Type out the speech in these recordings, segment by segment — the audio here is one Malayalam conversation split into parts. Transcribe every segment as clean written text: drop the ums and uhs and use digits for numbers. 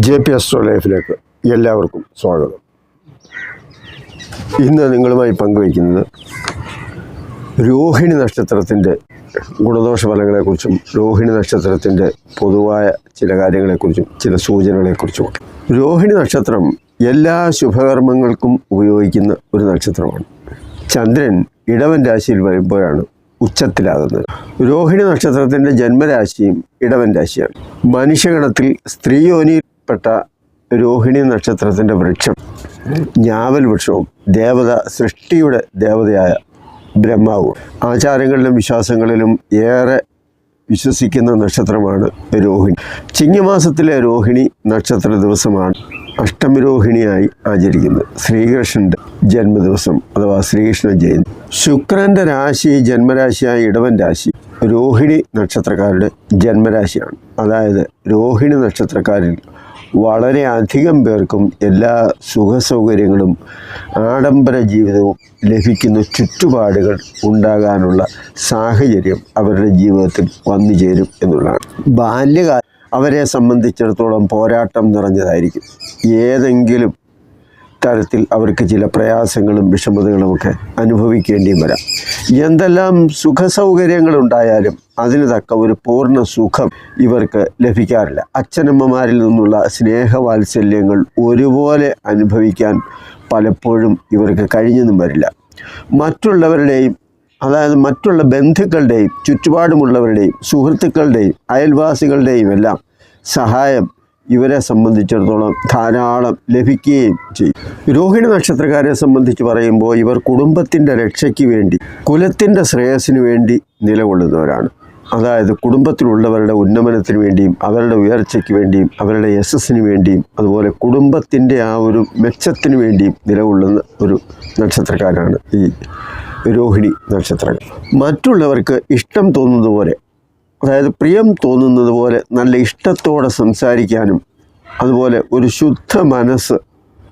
JP Astro ലൈഫിലേക്ക് എല്ലാവർക്കും സ്വാഗതം. ഇന്ന് നിങ്ങളുമായി പങ്കുവയ്ക്കുന്നത് രോഹിണി നക്ഷത്രത്തിൻ്റെ ഗുണദോഷ ഫലങ്ങളെക്കുറിച്ചും രോഹിണി നക്ഷത്രത്തിൻ്റെ പൊതുവായ ചില കാര്യങ്ങളെക്കുറിച്ചും ചില സൂചനകളെക്കുറിച്ചുമാണ്. രോഹിണി നക്ഷത്രം എല്ലാ ശുഭകർമ്മങ്ങൾക്കും ഉപയോഗിക്കുന്ന ഒരു നക്ഷത്രമാണ്. ചന്ദ്രൻ ഇടവൻ രാശിയിൽ വരുമ്പോഴാണ് ഉച്ചത്തിലാകുന്നത്. രോഹിണി നക്ഷത്രത്തിൻ്റെ ജന്മരാശിയും ഇടവൻ രാശിയാണ്. മനുഷ്യഗണത്തിൽ സ്ത്രീയോനിയിൽപ്പെട്ട രോഹിണി നക്ഷത്രത്തിൻ്റെ വൃക്ഷം ഞാവൽ വൃക്ഷവും ദേവത സൃഷ്ടിയുടെ ദേവതയായ ബ്രഹ്മാവും. ആചാരങ്ങളിലും വിശ്വാസങ്ങളിലും ഏറെ വിശ്വസിക്കുന്ന നക്ഷത്രമാണ് രോഹിണി. ചിങ്ങമാസത്തിലെ രോഹിണി നക്ഷത്ര ദിവസമാണ് അഷ്ടമി രോഹിണിയായി ആചരിക്കുന്നത്. ശ്രീകൃഷ്ണൻ്റെ ജന്മദിവസം അഥവാ ശ്രീകൃഷ്ണ ജയന്തി. ശുക്രൻ്റെ രാശി ജന്മരാശിയായ ഇടവൻ രാശി രോഹിണി നക്ഷത്രക്കാരുടെ ജന്മരാശിയാണ്. അതായത് രോഹിണി നക്ഷത്രക്കാരിൽ വളരെ അധികം പേർക്കും എല്ലാ സുഖസൗകര്യങ്ങളും ആഡംബര ജീവിതവും ലഭിക്കുന്ന ചുറ്റുപാടുകൾ ഉണ്ടാകാനുള്ള സാഹചര്യം അവരുടെ ജീവിതത്തിൽ വന്നു ചേരും എന്നുള്ളതാണ്. ബാല്യകാലം അവരെ സംബന്ധിച്ചിടത്തോളം പോരാട്ടം നിറഞ്ഞതായിരിക്കും. ഏതെങ്കിലും തരത്തിൽ അവർക്ക് ചില പ്രയാസങ്ങളും വിഷമതകളുമൊക്കെ അനുഭവിക്കേണ്ടിയും വരാം. എന്തെല്ലാം സുഖസൗകര്യങ്ങളുണ്ടായാലും അതിന് തക്ക ഒരു പൂർണ്ണ സുഖം ഇവർക്ക് ലഭിക്കാറില്ല. അച്ഛനമ്മമാരിൽ നിന്നുള്ള സ്നേഹവാത്സല്യങ്ങൾ ഒരുപോലെ അനുഭവിക്കാൻ പലപ്പോഴും ഇവർക്ക് കഴിഞ്ഞെന്നും വരില്ല. മറ്റുള്ളവരുടെയും അതായത് മറ്റുള്ള ബന്ധുക്കളുടെയും ചുറ്റുപാടുമുള്ളവരുടെയും സുഹൃത്തുക്കളുടെയും അയൽവാസികളുടെയും എല്ലാം സഹായം ഇവരെ സംബന്ധിച്ചിടത്തോളം ധാരാളം ലഭിക്കുകയും ചെയ്യും. രോഹിണി നക്ഷത്രക്കാരെ സംബന്ധിച്ച് പറയുമ്പോൾ ഇവർ കുടുംബത്തിൻ്റെ രക്ഷയ്ക്ക് വേണ്ടി കുലത്തിൻ്റെ ശ്രേയസ്സിന് വേണ്ടി നിലകൊള്ളുന്നവരാണ്. അതായത് കുടുംബത്തിലുള്ളവരുടെ ഉന്നമനത്തിന് വേണ്ടിയും അവരുടെ ഉയർച്ചയ്ക്ക് വേണ്ടിയും അവരുടെ യശസ്സിന് വേണ്ടിയും അതുപോലെ കുടുംബത്തിൻ്റെ ആ ഒരു മെച്ചത്തിന് വേണ്ടിയും നിലകൊള്ളുന്ന ഒരു നക്ഷത്രക്കാരാണ് ഈ രോഹിണി നക്ഷത്രങ്ങൾ. മറ്റുള്ളവർക്ക് ഇഷ്ടം തോന്നുന്നത് പോലെ അതായത് പ്രിയം തോന്നുന്നത് പോലെ നല്ല ഇഷ്ടത്തോടെ സംസാരിക്കാനും അതുപോലെ ഒരു ശുദ്ധ മനസ്സ്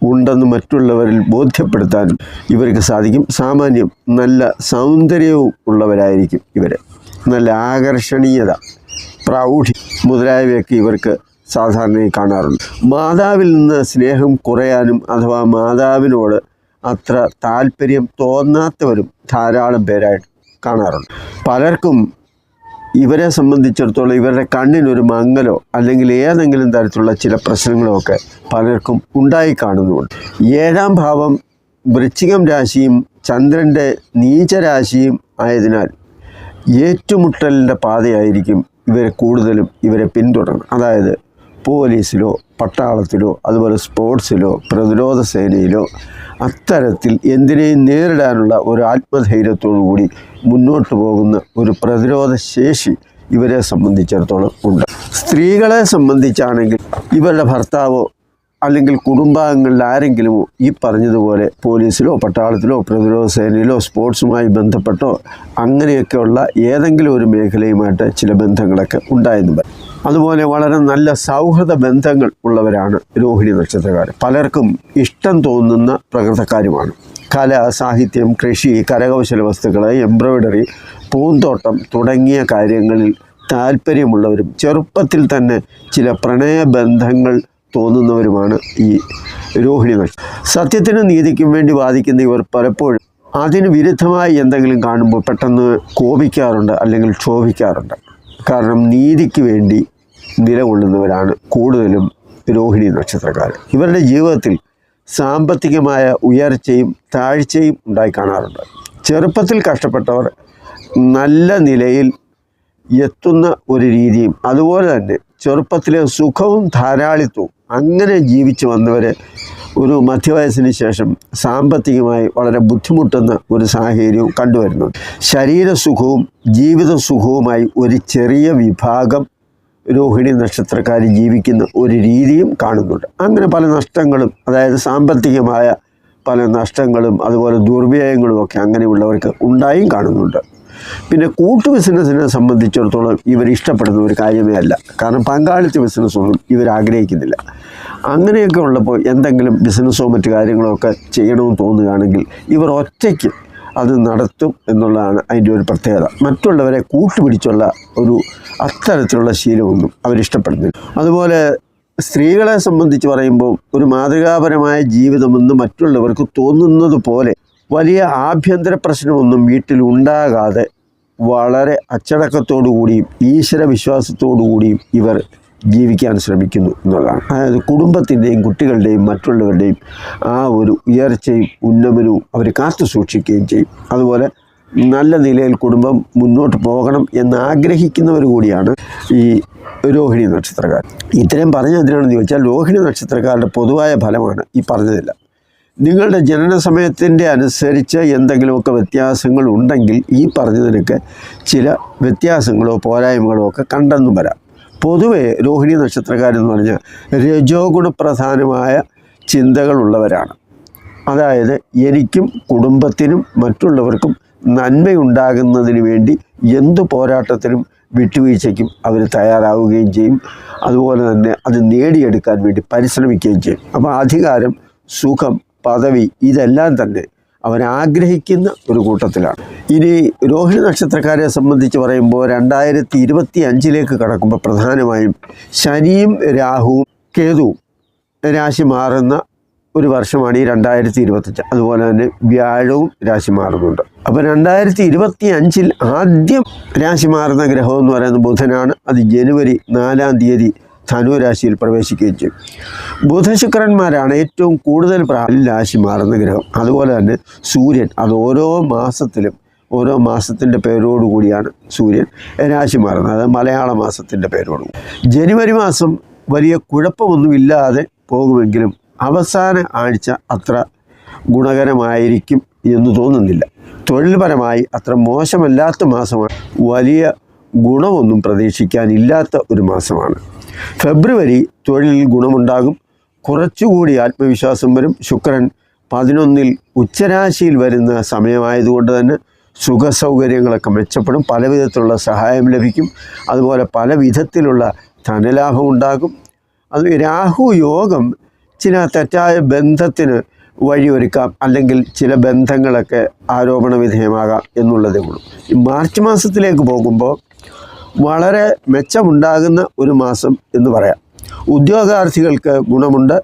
ഉണ്ടെന്ന് മറ്റുള്ളവരിൽ ബോധ്യപ്പെടുത്താനും ഇവർക്ക് സാധിക്കും. സാമാന്യം നല്ല സൗന്ദര്യവും ഉള്ളവരായിരിക്കും ഇവർ. നല്ല ആകർഷണീയത, പ്രൗഢി മുതലായവയൊക്കെ ഇവർക്ക് സാധാരണയായി കാണാറുണ്ട്. മാതാവിൽ നിന്ന് സ്നേഹം കുറയാനും അഥവാ മാതാവിനോട് അത്ര താല്പര്യം തോന്നാത്തവരും ധാരാളം പേരായിട്ട് കാണാറുണ്ട്. പലർക്കും ഇവരെ സംബന്ധിച്ചിടത്തോളം ഇവരുടെ കണ്ണിനൊരു മങ്ങലോ അല്ലെങ്കിൽ ഏതെങ്കിലും തരത്തിലുള്ള ചില പ്രശ്നങ്ങളോ ഒക്കെ പലർക്കും ഉണ്ടായി കാണുന്നുണ്ട്. 7ാം ഭാവം വൃശ്ചികം രാശിയും ചന്ദ്രൻ്റെ നീചരാശിയും ആയതിനാൽ ഏറ്റുമുട്ടലിൻ്റെ പാതയായിരിക്കും ഇവരെ കൂടുതലും ഇവരെ പിന്തുടരണം. അതായത് പോലീസിലോ പട്ടാളത്തിലോ അതുപോലെ സ്പോർട്സിലോ പ്രതിരോധ സേനയിലോ അത്തരത്തിൽ എന്തിനേയും നേരിടാനുള്ള ഒരു ആത്മധൈര്യത്തോടു കൂടി മുന്നോട്ട് പോകുന്ന ഒരു പ്രതിരോധ ശേഷി ഇവരെ സംബന്ധിച്ചിടത്തോളം ഉണ്ട്. സ്ത്രീകളെ സംബന്ധിച്ചാണെങ്കിൽ ഇവരുടെ ഭർത്താവോ അല്ലെങ്കിൽ കുടുംബാംഗങ്ങളിൽ ആരെങ്കിലുമോ ഈ പറഞ്ഞതുപോലെ പോലീസിലോ പട്ടാളത്തിലോ പ്രതിരോധ സേനയിലോ സ്പോർട്സുമായി ബന്ധപ്പെട്ടോ അങ്ങനെയൊക്കെയുള്ള ഏതെങ്കിലും ഒരു മേഖലയുമായിട്ട് ചില ബന്ധങ്ങളൊക്കെ ഉണ്ടായെന്ന് പറയും. അതുപോലെ വളരെ നല്ല സൗഹൃദ ബന്ധങ്ങൾ ഉള്ളവരാണ് രോഹിണി നക്ഷത്രക്കാർ. പലർക്കും ഇഷ്ടം തോന്നുന്ന പ്രകൃതക്കാരുമാണ്. കല, സാഹിത്യം, കൃഷി, കരകൗശല വസ്തുക്കൾ, എംബ്രോയ്ഡറി, പൂന്തോട്ടം തുടങ്ങിയ കാര്യങ്ങളിൽ താല്പര്യമുള്ളവരും ചെറുപ്പത്തിൽ തന്നെ ചില പ്രണയബന്ധങ്ങൾ തോന്നുന്നവരുമാണ് ഈ രോഹിണി നക്ഷത്രം. സത്യത്തിനും നീതിക്കും വേണ്ടി വാദിക്കുന്ന ഇവർ പലപ്പോഴും അതിന് വിരുദ്ധമായി എന്തെങ്കിലും കാണുമ്പോൾ പെട്ടെന്ന് കോപിക്കാറുണ്ട് അല്ലെങ്കിൽ ക്ഷോഭിക്കാറുണ്ട്. കാരണം നീതിക്ക് വേണ്ടി നിലകൊള്ളുന്നവരാണ് കൂടുതലും രോഹിണി നക്ഷത്രക്കാർ. ഇവരുടെ ജീവിതത്തിൽ സാമ്പത്തികമായ ഉയർച്ചയും താഴ്ചയും ഉണ്ടായി കാണാറുണ്ട്. ചെറുപ്പത്തിൽ കഷ്ടപ്പെട്ടവർ നല്ല നിലയിൽ എത്തുന്ന ഒരു രീതിയും അതുപോലെ തന്നെ ചെറുപ്പത്തിലെ സുഖവും ധാരാളിത്വവും അങ്ങനെ ജീവിച്ചു വന്നവരെ ഒരു മധ്യവയസ്സിന് ശേഷം സാമ്പത്തികമായി വളരെ ബുദ്ധിമുട്ടുന്ന ഒരു സാഹചര്യവും കണ്ടുവരുന്നുണ്ട്. ശരീരസുഖവും ജീവിത സുഖവുമായി ഒരു ചെറിയ വിഭാഗം രോഹിണി നക്ഷത്രക്കാർ ജീവിക്കുന്ന ഒരു രീതിയും കാണുന്നുണ്ട്. അങ്ങനെ പല നഷ്ടങ്ങളും അതായത് സാമ്പത്തികമായ പല നഷ്ടങ്ങളും അതുപോലെ ദുർവ്യയങ്ങളും ഒക്കെ അങ്ങനെയുള്ളവർക്ക് ഉണ്ടായും കാണുന്നുണ്ട്. പിന്നെ കൂട്ടു ബിസിനസ്സിനെ സംബന്ധിച്ചിടത്തോളം ഇവർ ഇഷ്ടപ്പെടുന്ന ഒരു കാര്യമേ അല്ല. കാരണം പങ്കാളിത്ത ബിസിനസ്സൊന്നും ഇവർ ആഗ്രഹിക്കുന്നില്ല. അങ്ങനെയൊക്കെ ഉള്ളപ്പോൾ എന്തെങ്കിലും ബിസിനസ്സോ മറ്റു കാര്യങ്ങളോ ഒക്കെ ചെയ്യണമെന്ന് തോന്നുകയാണെങ്കിൽ ഇവർ ഒറ്റയ്ക്ക് അത് നടത്തും എന്നുള്ളതാണ് അതിൻ്റെ ഒരു പ്രത്യേകത. മറ്റുള്ളവരെ കൂട്ടുപിടിച്ചുള്ള ഒരു അത്തരത്തിലുള്ള ശീലമൊന്നും അവരിഷ്ടപ്പെടുന്നില്ല. അതുപോലെ സ്ത്രീകളെ സംബന്ധിച്ച് പറയുമ്പോൾ ഒരു മാതൃകാപരമായ ജീവിതമെന്ന് മറ്റുള്ളവർക്ക് തോന്നുന്നത് പോലെ വലിയ ആഭ്യന്തര പ്രശ്നമൊന്നും വീട്ടിൽ ഉണ്ടാകാതെ വളരെ അച്ചടക്കത്തോടു കൂടിയും ഈശ്വര വിശ്വാസത്തോടു കൂടിയും ഇവർ ജീവിക്കാൻ ശ്രമിക്കുന്നു എന്നുള്ളതാണ്. അതായത് കുടുംബത്തിൻ്റെയും കുട്ടികളുടെയും മറ്റുള്ളവരുടെയും ആ ഒരു ഉയർച്ചയും ഉന്നമനവും അവർ കാത്തു സൂക്ഷിക്കുകയും ചെയ്യും. അതുപോലെ നല്ല നിലയിൽ കുടുംബം മുന്നോട്ട് പോകണം എന്നാഗ്രഹിക്കുന്നവർ കൂടിയാണ് ഈ രോഹിണി നക്ഷത്രക്കാർ. ഇത്രയും പറഞ്ഞത് എന്തിനാണെന്ന് ചോദിച്ചാൽ രോഹിണി നക്ഷത്രക്കാരുടെ പൊതുവായ ഫലമാണ് ഈ പറഞ്ഞതെല്ലാം. നിങ്ങളുടെ ജനന സമയത്തിൻ്റെ അനുസരിച്ച് എന്തെങ്കിലുമൊക്കെ വ്യത്യാസങ്ങൾ ഉണ്ടെങ്കിൽ ഈ പറഞ്ഞതിനൊക്കെ ചില വ്യത്യാസങ്ങളോ പോരായ്മകളോ ഒക്കെ കണ്ടെന്നും വരാം. പൊതുവെ രോഹിണി നക്ഷത്രക്കാരെന്ന് പറഞ്ഞാൽ രജോ ഗുണപ്രധാനമായ ചിന്തകളുള്ളവരാണ്. അതായത് എനിക്കും കുടുംബത്തിനും മറ്റുള്ളവർക്കും നന്മയുണ്ടാകുന്നതിന് വേണ്ടി എന്തു പോരാട്ടത്തിനും വിട്ടുവീഴ്ചയ്ക്കും അവർ തയ്യാറാവുകയും ചെയ്യും. അതുപോലെ തന്നെ അത് നേടിയെടുക്കാൻ വേണ്ടി പരിശ്രമിക്കുകയും ചെയ്യും. അപ്പോൾ അധികാരം, സുഖം, പദവി ഇതെല്ലാം തന്നെ അവരാഗ്രഹിക്കുന്ന ഒരു കൂട്ടത്തിലാണ്. ഇനി രോഹിണി നക്ഷത്രക്കാരെ സംബന്ധിച്ച് പറയുമ്പോൾ 2025 കടക്കുമ്പോൾ പ്രധാനമായും ശനിയും രാഹുവും കേതുവും രാശി മാറുന്ന ഒരു വർഷമാണ് ഈ 2025. അതുപോലെ തന്നെ വ്യാഴവും രാശി മാറുന്നുണ്ട്. അപ്പോൾ 2025 ആദ്യം രാശി മാറുന്ന ഗ്രഹം എന്ന് പറയുന്നത് ബുധനാണ്. അത് ജനുവരി 4 ധനുരാശിയിൽ പ്രവേശിക്കുകയും ചെയ്യും. ബുധശുക്രന്മാരാണ് ഏറ്റവും കൂടുതൽ രാശി മാറുന്ന ഗ്രഹം. അതുപോലെ തന്നെ സൂര്യൻ, അത് ഓരോ മാസത്തിൻ്റെ പേരോടുകൂടിയാണ് സൂര്യൻ രാശി മാറുന്നത്. അത് മലയാള മാസത്തിൻ്റെ പേരോടുകൂടി. ജനുവരി മാസം വലിയ കുഴപ്പമൊന്നുമില്ലാതെ പോകുമെങ്കിലും അവസാന ആഴ്ച അത്ര ഗുണകരമായിരിക്കും എന്ന് തോന്നുന്നില്ല. തൊഴിൽപരമായി അത്ര മോശമല്ലാത്ത മാസമാണ്. വലിയ ഗുണമൊന്നും പ്രതീക്ഷിക്കാനില്ലാത്ത ഒരു മാസമാണ്. ഫെബ്രുവരി തൊഴിലിൽ ഗുണമുണ്ടാകും. കുറച്ചുകൂടി ആത്മവിശ്വാസം വരും. ശുക്രൻ 11 ഉച്ചരാശിയിൽ വരുന്ന സമയമായതുകൊണ്ട് തന്നെ സുഖസൗകര്യങ്ങളൊക്കെ മെച്ചപ്പെടും. പല വിധത്തിലുള്ള സഹായം ലഭിക്കും. അതുപോലെ പല വിധത്തിലുള്ള ധനലാഭം ഉണ്ടാകും. അത് രാഹു യോഗം ചില തെറ്റായ ബന്ധത്തിന് വഴിയൊരുക്കാം, അല്ലെങ്കിൽ ചില ബന്ധങ്ങളൊക്കെ ആരോപണ വിധേയമാകാം എന്നുള്ളതേ ഉള്ളൂ. ഈ മാർച്ച് മാസത്തിലേക്ക് പോകുമ്പോൾ വളരെ മെച്ചമുണ്ടാകുന്ന ഒരു മാസം എന്ന് പറയാം. ഉദ്യോഗാർത്ഥികൾക്ക് ഗുണമുണ്ട്.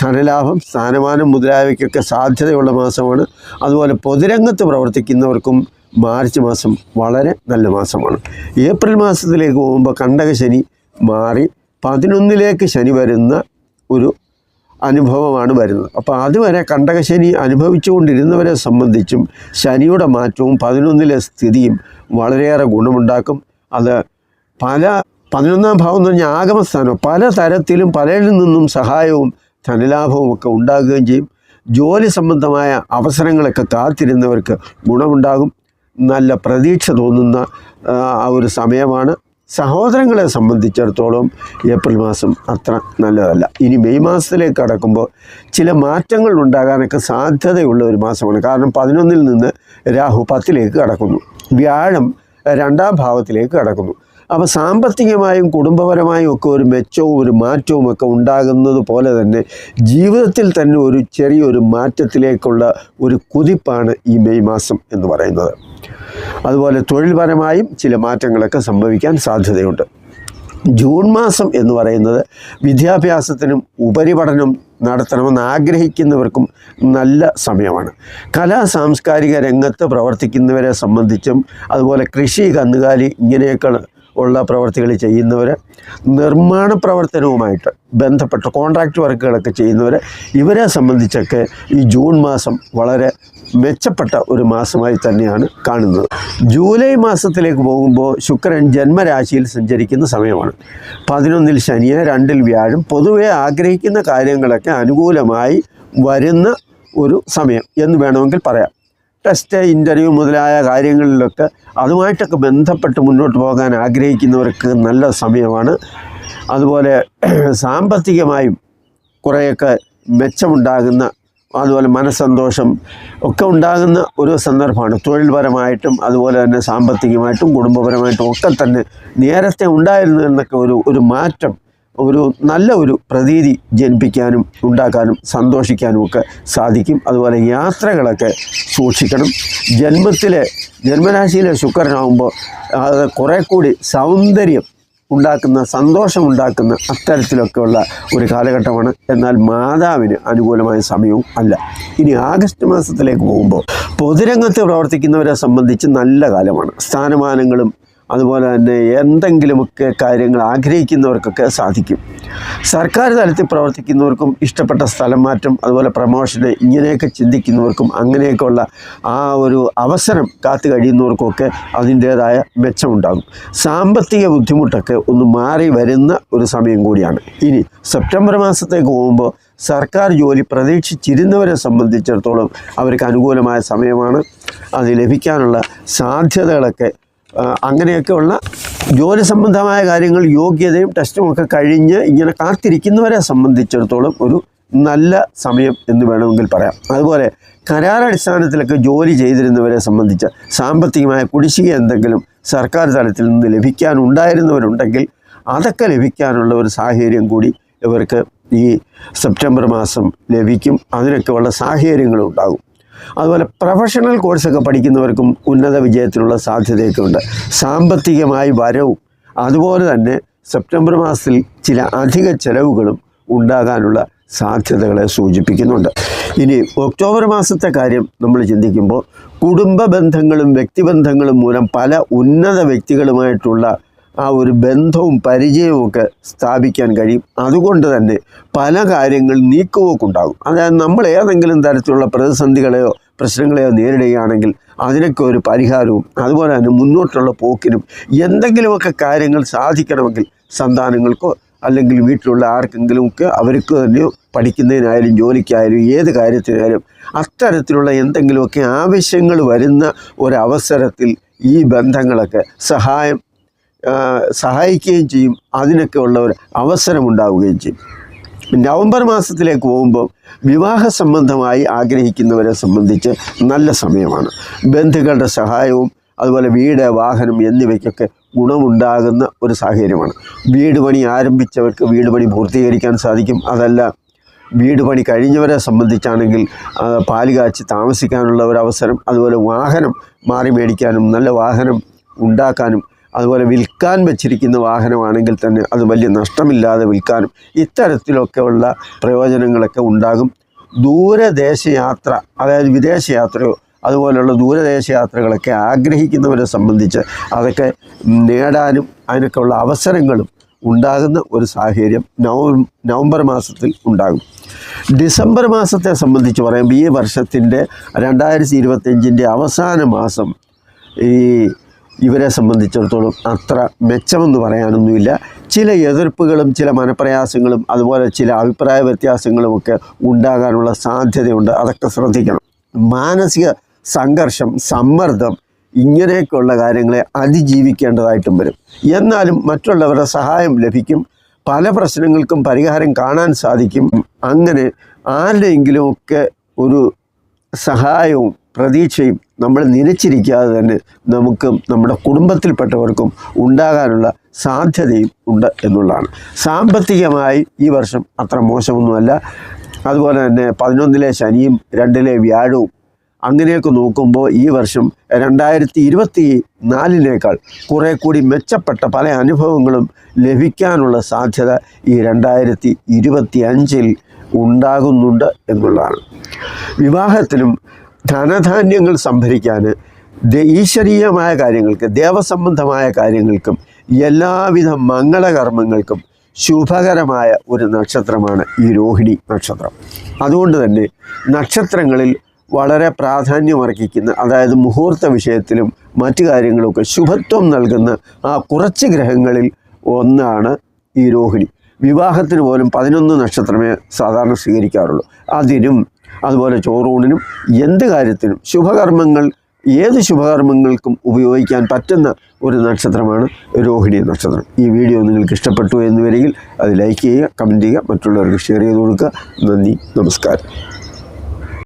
ധനലാഭം, സ്ഥാനമാനം മുതലായവയ്ക്കൊക്കെ സാധ്യതയുള്ള മാസമാണ്. അതുപോലെ പൊതുരംഗത്ത് പ്രവർത്തിക്കുന്നവർക്കും മാർച്ച് മാസം വളരെ നല്ല മാസമാണ്. ഏപ്രിൽ മാസത്തിലേക്ക് പോകുമ്പോൾ കണ്ടകശനി മാറി 11 ശനി വരുന്ന ഒരു അനുഭവമാണ് വരുന്നത്. അപ്പോൾ അതുവരെ കണ്ടകശനി അനുഭവിച്ചുകൊണ്ടിരുന്നവരെ സംബന്ധിച്ചും ശനിയുടെ മാറ്റവും 11 സ്ഥിതിയും വളരെയേറെ ഗുണമുണ്ടാക്കും. അത് 11ാം ഭാവം എന്ന് പറഞ്ഞാൽ ആഗമസ്ഥാനം, പല തരത്തിലും പലരിൽ നിന്നും സഹായവും ധനലാഭവും ഒക്കെ ഉണ്ടാകുകയും ചെയ്യും. ജോലി സംബന്ധമായ അവസരങ്ങളൊക്കെ കാത്തിരുന്നവർക്ക് ഗുണമുണ്ടാകും. നല്ല പ്രതീക്ഷ തോന്നുന്ന ആ ഒരു സമയമാണ്. സഹോദരങ്ങളെ സംബന്ധിച്ചിടത്തോളം ഏപ്രിൽ മാസം അത്ര നല്ലതല്ല. ഇനി മെയ് മാസത്തിലേക്ക് കടക്കുമ്പോൾ ചില മാറ്റങ്ങൾ ഉണ്ടാകാനൊക്കെ സാധ്യതയുള്ള ഒരു മാസമാണ്. കാരണം 11 നിന്ന് രാഹു 10 കടക്കുന്നു. വ്യാഴം 2ാം ഭാവത്തിലേക്ക് കടക്കുന്നു. അപ്പോൾ സാമ്പത്തികമായും കുടുംബപരമായും ഒക്കെ ഒരു മെച്ചവും ഒരു മാറ്റവും ഒക്കെ ഉണ്ടാകുന്നത് പോലെ തന്നെ ജീവിതത്തിൽ തന്നെ ഒരു ചെറിയൊരു മാറ്റത്തിലേക്കുള്ള ഒരു കുതിപ്പാണ് ഈ മെയ് മാസം എന്ന് പറയുന്നത്. അതുപോലെ തൊഴിൽപരമായും ചില മാറ്റങ്ങളൊക്കെ സംഭവിക്കാൻ സാധ്യതയുണ്ട്. ജൂൺ മാസം എന്ന് പറയുന്നത് വിദ്യാഭ്യാസത്തിനും ഉപരിപഠനം നടത്തണമെന്ന് ആഗ്രഹിക്കുന്നവർക്കും നല്ല സമയമാണ്. കലാ സാംസ്കാരിക രംഗത്ത് പ്രവർത്തിക്കുന്നവരെ സംബന്ധിച്ചും അതുപോലെ കൃഷി, കന്നുകാലി ഇങ്ങനെയൊക്കെ ഉള്ള പ്രവർത്തികൾ ചെയ്യുന്നവർ, നിർമ്മാണ പ്രവർത്തനവുമായിട്ട് ബന്ധപ്പെട്ട കോൺട്രാക്റ്റ് വർക്കുകളൊക്കെ ചെയ്യുന്നവർ, ഇവരെ സംബന്ധിച്ചൊക്കെ ഈ ജൂൺ മാസം വളരെ മെച്ചപ്പെട്ട ഒരു മാസമായി തന്നെയാണ് കാണുന്നത്. ജൂലൈ മാസത്തിലേക്ക് പോകുമ്പോൾ ശുക്രൻ ജന്മരാശിയിൽ സഞ്ചരിക്കുന്ന സമയമാണ്. 11 ശനി, 2 വ്യാഴം. പൊതുവെ ആഗ്രഹിക്കുന്ന കാര്യങ്ങളൊക്കെ അനുകൂലമായി വരുന്ന ഒരു സമയം എന്ന് വേണമെങ്കിൽ പറയാം. ടെസ്റ്റ്, ഇൻ്റർവ്യൂ മുതലായ കാര്യങ്ങളിലൊക്കെ അതുമായിട്ടൊക്കെ ബന്ധപ്പെട്ട് മുന്നോട്ട് പോകാൻ ആഗ്രഹിക്കുന്നവർക്ക് നല്ല സമയമാണ്. അതുപോലെ സാമ്പത്തികമായും കുറേയൊക്കെ മെച്ചമുണ്ടാകുന്ന, അതുപോലെ മനസ്സന്തോഷം ഒക്കെ ഉണ്ടാകുന്ന ഒരു സന്ദർഭമാണ്. തൊഴിൽപരമായിട്ടും അതുപോലെ തന്നെ സാമ്പത്തികമായിട്ടും കുടുംബപരമായിട്ടും ഒക്കെ തന്നെ നേരത്തെ ഉണ്ടായിരുന്നതിനൊക്കെ ഒരു മാറ്റം, ഒരു നല്ല ഒരു പ്രതീതി ജനിപ്പിക്കാനും ഉണ്ടാക്കാനും സന്തോഷിക്കാനും ഒക്കെ സാധിക്കും. അതുപോലെ യാത്രകളൊക്കെ സൂക്ഷിക്കണം. ജന്മരാശിയിലെ ശുക്രനാകുമ്പോൾ അത് കുറേ കൂടി സൗന്ദര്യം ഉണ്ടാക്കുന്ന സന്തോഷമുണ്ടാക്കുന്ന അത്തരത്തിലൊക്കെയുള്ള ഒരു കാലഘട്ടമാണ്. എന്നാൽ മാതാവിന് അനുകൂലമായ സമയവും അല്ല. ഇനി ആഗസ്റ്റ് മാസത്തിലേക്ക് പോകുമ്പോൾ പൊതുരംഗത്ത് പ്രവർത്തിക്കുന്നവരെ സംബന്ധിച്ച് നല്ല കാലമാണ്. സ്ഥാനമാനങ്ങളും അതുപോലെ തന്നെ എന്തെങ്കിലുമൊക്കെ കാര്യങ്ങൾ ആഗ്രഹിക്കുന്നവർക്കൊക്കെ സാധിക്കും. സർക്കാർ തലത്തിൽ പ്രവർത്തിക്കുന്നവർക്കും ഇഷ്ടപ്പെട്ട സ്ഥലം മാറ്റം, അതുപോലെ പ്രമോഷന്, ഇങ്ങനെയൊക്കെ ചിന്തിക്കുന്നവർക്കും അങ്ങനെയൊക്കെയുള്ള ആ ഒരു അവസരം കാത്തു കഴിയുന്നവർക്കൊക്കെ അതിൻ്റേതായ മെച്ചമുണ്ടാകും. സാമ്പത്തിക ബുദ്ധിമുട്ടൊക്കെ ഒന്ന് മാറി വരുന്ന ഒരു സമയം കൂടിയാണ്. ഇനി സെപ്റ്റംബർ മാസത്തേക്ക് പോകുമ്പോൾ സർക്കാർ ജോലി പ്രതീക്ഷിച്ചിരുന്നവരെ സംബന്ധിച്ചിടത്തോളം അവർക്ക് അനുകൂലമായ സമയമാണ്. അത് ലഭിക്കാനുള്ള സാധ്യതകളൊക്കെ അങ്ങനെയൊക്കെയുള്ള ജോലി സംബന്ധമായ കാര്യങ്ങൾ, യോഗ്യതയും ടെസ്റ്റും ഒക്കെ കഴിഞ്ഞ് ഇങ്ങനെ കാത്തിരിക്കുന്നവരെ സംബന്ധിച്ചിടത്തോളം ഒരു നല്ല സമയം എന്ന് വേണമെങ്കിൽ പറയാം. അതുപോലെ കരാറടിസ്ഥാനത്തിലൊക്കെ ജോലി ചെയ്തിരുന്നവരെ സംബന്ധിച്ച് സാമ്പത്തികമായ കുടിശ്ശിക എന്തെങ്കിലും സർക്കാർ തലത്തിൽ നിന്ന് ലഭിക്കാനുണ്ടായിരുന്നവരുണ്ടെങ്കിൽ അതൊക്കെ ലഭിക്കാനുള്ള ഒരു സാഹചര്യം കൂടി ഇവർക്ക് ഈ സെപ്റ്റംബർ മാസം ലഭിക്കും. അതിനൊക്കെയുള്ള സാഹചര്യങ്ങളുണ്ടാകും. അതുപോലെ പ്രൊഫഷണൽ കോഴ്സൊക്കെ പഠിക്കുന്നവർക്കും ഉന്നത വിജയത്തിനുള്ള സാധ്യതയൊക്കെ ഉണ്ട്. സാമ്പത്തികമായി വരവും അതുപോലെ തന്നെ സെപ്റ്റംബർ മാസത്തിൽ ചില അധിക ചെലവുകളും ഉണ്ടാകാനുള്ള സാധ്യതകളെ സൂചിപ്പിക്കുന്നുണ്ട്. ഇനി ഒക്ടോബർ മാസത്തെ കാര്യം നമ്മൾ ചിന്തിക്കുമ്പോൾ കുടുംബ ബന്ധങ്ങളും വ്യക്തിബന്ധങ്ങളും മൂലം പല ഉന്നത വ്യക്തികളുമായിട്ടുള്ള ആ ഒരു ബന്ധവും പരിചയവും ഒക്കെ സ്ഥാപിക്കാൻ കഴിയും. അതുകൊണ്ട് തന്നെ പല കാര്യങ്ങൾ നീക്കുപോക്കുണ്ടാകും. അതായത് നമ്മൾ ഏതെങ്കിലും തരത്തിലുള്ള പ്രതിസന്ധികളെയോ പ്രശ്നങ്ങളെയോ നേരിടുകയാണെങ്കിൽ അതിനൊക്കെ ഒരു പരിഹാരവും അതുപോലെ തന്നെ മുന്നോട്ടുള്ള പോക്കിനും എന്തെങ്കിലുമൊക്കെ കാര്യങ്ങൾ സാധിക്കണമെങ്കിൽ സന്താനങ്ങൾക്കോ അല്ലെങ്കിൽ വീട്ടിലുള്ള ആർക്കെങ്കിലുമൊക്കെ അവർക്ക് തന്നെ പഠിക്കുന്നതിനായാലും ജോലിക്കായാലും ഏത് കാര്യത്തിനായാലും അത്തരത്തിലുള്ള എന്തെങ്കിലുമൊക്കെ ആവശ്യങ്ങൾ വരുന്ന ഒരവസരത്തിൽ ഈ ബന്ധങ്ങളൊക്കെ സഹായിക്കുകയും ചെയ്യും. അതിനൊക്കെ ഉള്ള ഒരു അവസരമുണ്ടാവുകയും ചെയ്യും. നവംബർ മാസത്തിലേക്ക് പോകുമ്പോൾ വിവാഹ സംബന്ധമായി ആഗ്രഹിക്കുന്നവരെ സംബന്ധിച്ച് നല്ല സമയമാണ്. ബന്ധുക്കളുടെ സഹായവും അതുപോലെ വീട്, വാഹനം എന്നിവയ്ക്കൊക്കെ ഗുണമുണ്ടാകുന്ന ഒരു സാഹചര്യമാണ്. വീട് പണി ആരംഭിച്ചവർക്ക് വീട് പണി പൂർത്തീകരിക്കാൻ സാധിക്കും. അതല്ല, വീട് പണി കഴിഞ്ഞവരെ സംബന്ധിച്ചാണെങ്കിൽ പാല് കാച്ചി താമസിക്കാനുള്ള ഒരവസരം, അതുപോലെ വാഹനം മാറി മേടിക്കാനും നല്ല വാഹനം ഉണ്ടാക്കാനും, അതുപോലെ വിൽക്കാൻ വെച്ചിരിക്കുന്ന വാഹനമാണെങ്കിൽ തന്നെ അത് വലിയ നഷ്ടമില്ലാതെ വിൽക്കാനും ഇത്തരത്തിലൊക്കെ ഉള്ള പ്രയോജനങ്ങളൊക്കെ ഉണ്ടാകും. ദൂരദേശയാത്ര, അതായത് വിദേശയാത്രയോ അതുപോലെയുള്ള ദൂരദേശയാത്രകളൊക്കെ ആഗ്രഹിക്കുന്നവരെ സംബന്ധിച്ച് അതൊക്കെ നേടാനും അതിനൊക്കെ ഉള്ള അവസരങ്ങളും ഉണ്ടാകുന്ന ഒരു സാഹചര്യം നവംബർ മാസത്തിൽ ഉണ്ടാകും. ഡിസംബർ മാസത്തെ സംബന്ധിച്ച് പറയുമ്പോൾ ഈ വർഷത്തിൻ്റെ 2025 അവസാന മാസം ഇവരെ സംബന്ധിച്ചിടത്തോളം അത്ര മെച്ചമെന്ന് പറയാനൊന്നുമില്ല. ചില എതിർപ്പുകളും ചില മനപ്രയാസങ്ങളും അതുപോലെ ചില അഭിപ്രായ വ്യത്യാസങ്ങളുമൊക്കെ ഉണ്ടാകാനുള്ള സാധ്യതയുണ്ട്. അതൊക്കെ ശ്രദ്ധിക്കണം. മാനസിക സംഘർഷം, സമ്മർദ്ദം, ഇങ്ങനെയൊക്കെയുള്ള കാര്യങ്ങളെ അതിജീവിക്കേണ്ടതായിട്ടും വരും. എന്നാലും മറ്റുള്ളവരുടെ സഹായം ലഭിക്കും. പല പ്രശ്നങ്ങൾക്കും പരിഹാരം കാണാൻ സാധിക്കും. അങ്ങനെ ആരുടെയെങ്കിലുമൊക്കെ ഒരു സഹായവും പ്രതീക്ഷയും നമ്മൾ നിലച്ചിരിക്കാതെ തന്നെ നമുക്കും നമ്മുടെ കുടുംബത്തിൽപ്പെട്ടവർക്കും ഉണ്ടാകാനുള്ള സാധ്യതയും ഉണ്ട് എന്നുള്ളതാണ്. സാമ്പത്തികമായി ഈ വർഷം അത്ര മോശമൊന്നുമല്ല. അതുപോലെ തന്നെ 11-ലെ ശനിയും 2-ലെ വ്യാഴവും അങ്ങനെയൊക്കെ നോക്കുമ്പോൾ ഈ വർഷം 2024 കുറേ കൂടി മെച്ചപ്പെട്ട പല അനുഭവങ്ങളും ലഭിക്കാനുള്ള സാധ്യത ഈ 2025 ഉണ്ടാകുന്നുണ്ട് എന്നുള്ളതാണ്. വിവാഹത്തിനും ധനധാന്യങ്ങൾ സംഭരിക്കാൻ, ഈശ്വരീയമായ കാര്യങ്ങൾക്ക്, ദേവസംബന്ധമായ കാര്യങ്ങൾക്കും എല്ലാവിധ മംഗളകർമ്മങ്ങൾക്കും ശുഭകരമായ ഒരു നക്ഷത്രമാണ് ഈ രോഹിണി നക്ഷത്രം. അതുകൊണ്ട് തന്നെ നക്ഷത്രങ്ങളിൽ വളരെ പ്രാധാന്യമർഹിക്കുന്ന, അതായത് മുഹൂർത്ത വിഷയത്തിലും മറ്റു കാര്യങ്ങളുമൊക്കെ ശുഭത്വം നൽകുന്ന ആ കുറച്ച് ഗ്രഹങ്ങളിൽ ഒന്നാണ് ഈ രോഹിണി. വിവാഹത്തിന് പോലും 11 നക്ഷത്രമേ സാധാരണ സ്വീകരിക്കാറുള്ളൂ. അതിനും അതുപോലെ ചോറൂണിനും എന്ത് കാര്യത്തിനും ശുഭകർമ്മങ്ങൾ, ഏത് ശുഭകർമ്മങ്ങൾക്കും ഉപയോഗിക്കാൻ പറ്റുന്ന ഒരു നക്ഷത്രമാണ് രോഹിണി നക്ഷത്രം. ഈ വീഡിയോ നിങ്ങൾക്ക് ഇഷ്ടപ്പെട്ടു എന്ന് വരികിൽ അത് ലൈക്ക് ചെയ്യുക, കമൻറ്റ് ചെയ്യുക, മറ്റുള്ളവർക്ക് ഷെയർ ചെയ്ത് കൊടുക്കുക. നന്ദി, നമസ്കാരം.